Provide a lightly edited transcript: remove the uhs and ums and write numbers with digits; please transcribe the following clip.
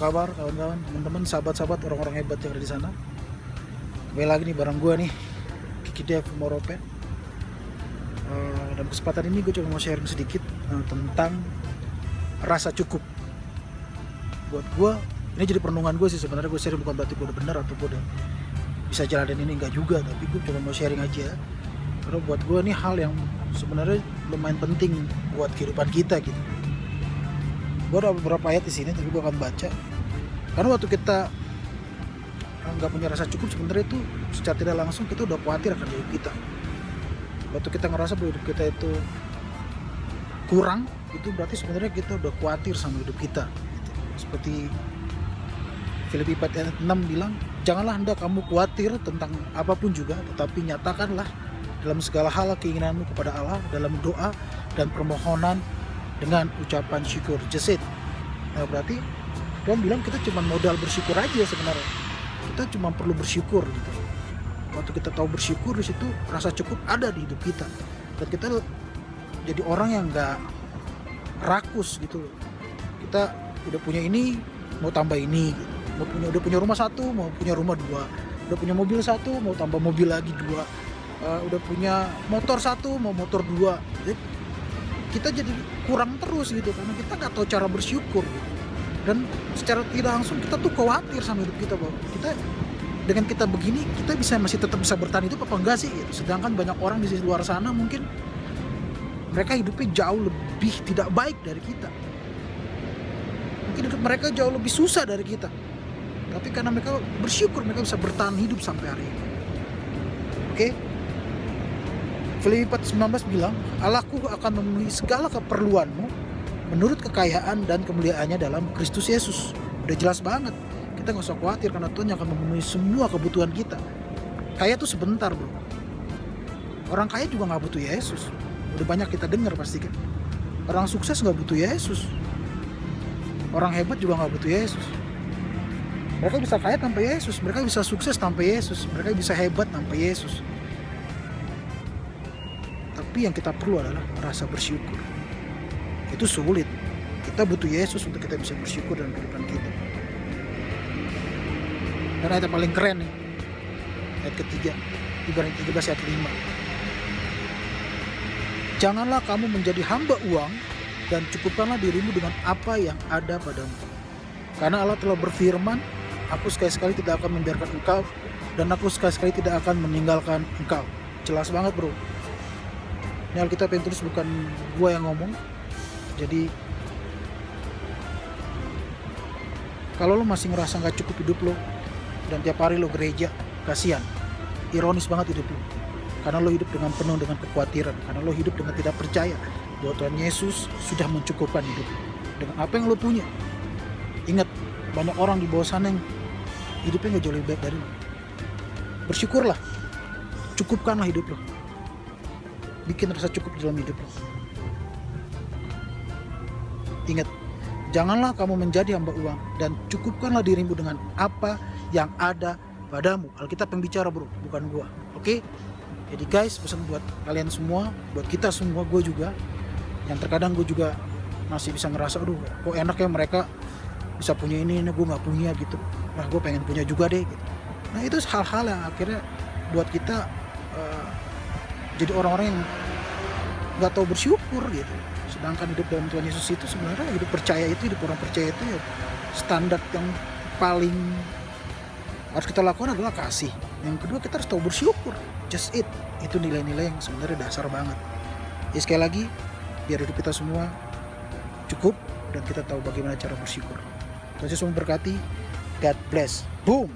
kabar kawan-kawan, teman-teman, sahabat-sahabat, orang-orang hebat yang ada di sana? Kembali lagi nih bareng gue nih, Kiki Dev Moropen. Dalam kesempatan ini gue coba mau sharing sedikit tentang rasa cukup. Buat gue, ini jadi perenungan gue sih sebenarnya. Gue sharing bukan berarti gue udah benar atau gue udah bisa jalanin ini, enggak juga. Tapi gue coba mau sharing aja. Karena buat gue ini hal yang sebenarnya lumayan penting buat kehidupan kita gitu. Gue ada beberapa ayat di sini, tapi gue akan baca. Karena waktu kita nggak punya rasa cukup, sebenarnya itu secara tidak langsung kita udah khawatir akan hidup kita. Waktu kita ngerasa bahwa hidup kita itu kurang, itu berarti sebenarnya kita udah khawatir sama hidup kita. Gitu. Seperti Filipi 4 ayat 6 bilang, janganlah hendak kamu khawatir tentang apapun juga, tetapi nyatakanlah dalam segala hal keinginanmu kepada Allah dalam doa dan permohonan dengan ucapan syukur. Just it. Nah, berarti Tuhan bilang kita cuma modal bersyukur aja sebenarnya. Kita cuma perlu bersyukur gitu. Waktu kita tahu bersyukur, di situ rasa cukup ada di hidup kita. Dan kita jadi orang yang nggak rakus gitu loh. Kita udah punya ini, mau tambah ini gitu. Udah punya rumah satu, mau punya rumah dua. Udah punya mobil satu, mau tambah mobil lagi dua. Udah punya motor satu, mau motor dua. Jadi, kita jadi kurang terus gitu karena kita nggak tahu cara bersyukur gitu. Dan secara tidak langsung kita tuh khawatir sama hidup kita bahwa kita dengan kita begini kita masih tetap bisa bertahan hidup apa enggak sih gitu. Sedangkan banyak orang di luar sana mungkin mereka hidupnya jauh lebih tidak baik dari kita, mungkin hidup mereka jauh lebih susah dari kita, tapi karena mereka bersyukur mereka bisa bertahan hidup sampai hari ini. Oke? Filipi 4:19 bilang, Allahku akan memenuhi segala keperluanmu menurut kekayaan dan kemuliaannya dalam Kristus Yesus. Udah jelas banget. Kita gak usah khawatir karena Tuhan yang akan memenuhi semua kebutuhan kita. Kaya tuh sebentar bro. Orang kaya juga gak butuh Yesus. Udah banyak kita dengar pasti kan. Orang sukses gak butuh Yesus. Orang hebat juga gak butuh Yesus. Mereka bisa kaya tanpa Yesus. Mereka bisa sukses tanpa Yesus. Mereka bisa hebat tanpa Yesus. Tapi yang kita perlu adalah rasa bersyukur. Itu sulit. Kita butuh Yesus untuk kita bisa bersyukur dalam kehidupan kita. Dan ayat yang paling keren nih, ayat ketiga, Ibrani 13 ayat 5. Janganlah kamu menjadi hamba uang dan cukupkanlah dirimu dengan apa yang ada padamu. Karena Allah telah berfirman, aku sekali-sekali tidak akan membiarkan engkau dan aku sekali-sekali tidak akan meninggalkan engkau. Jelas banget bro. Ini Alkitab yang tulis, bukan gua yang ngomong. Jadi kalau lo masih ngerasa gak cukup hidup lo dan tiap hari lo gereja, kasihan, ironis banget hidup lo. Karena lo hidup dengan penuh dengan kekhawatiran, karena lo hidup dengan tidak percaya bahwa Tuhan Yesus sudah mencukupkan hidup lo dengan apa yang lo punya. Ingat, banyak orang di bawah sana yang hidupnya gak jauh lebih baik dari lo. Bersyukurlah, cukupkanlah hidup lo. Bikin rasa cukup dalam hidup lo. Ingat, janganlah kamu menjadi hamba uang dan cukupkanlah dirimu dengan apa yang ada padamu. Alkitab yang bicara bro, bukan gua. Oke? Jadi guys, pesan buat kalian semua, buat kita semua, gue juga, yang terkadang gue juga masih bisa ngerasa, aduh kok enak ya mereka bisa punya ini gue gak punya gitu. Nah gue pengen punya juga deh gitu. Nah itu hal-hal yang akhirnya buat kita jadi orang-orang yang gak tahu bersyukur gitu. Sedangkan hidup dalam Tuhan Yesus itu sebenarnya hidup percaya itu, hidup orang percaya itu ya standar yang paling harus kita lakukan adalah kasih. Yang kedua kita harus tahu bersyukur. Just it. Itu nilai-nilai yang sebenarnya dasar banget. Ya sekali lagi, biar hidup kita semua cukup dan kita tahu bagaimana cara bersyukur. Tuhan Yesus memberkati. God bless. Boom.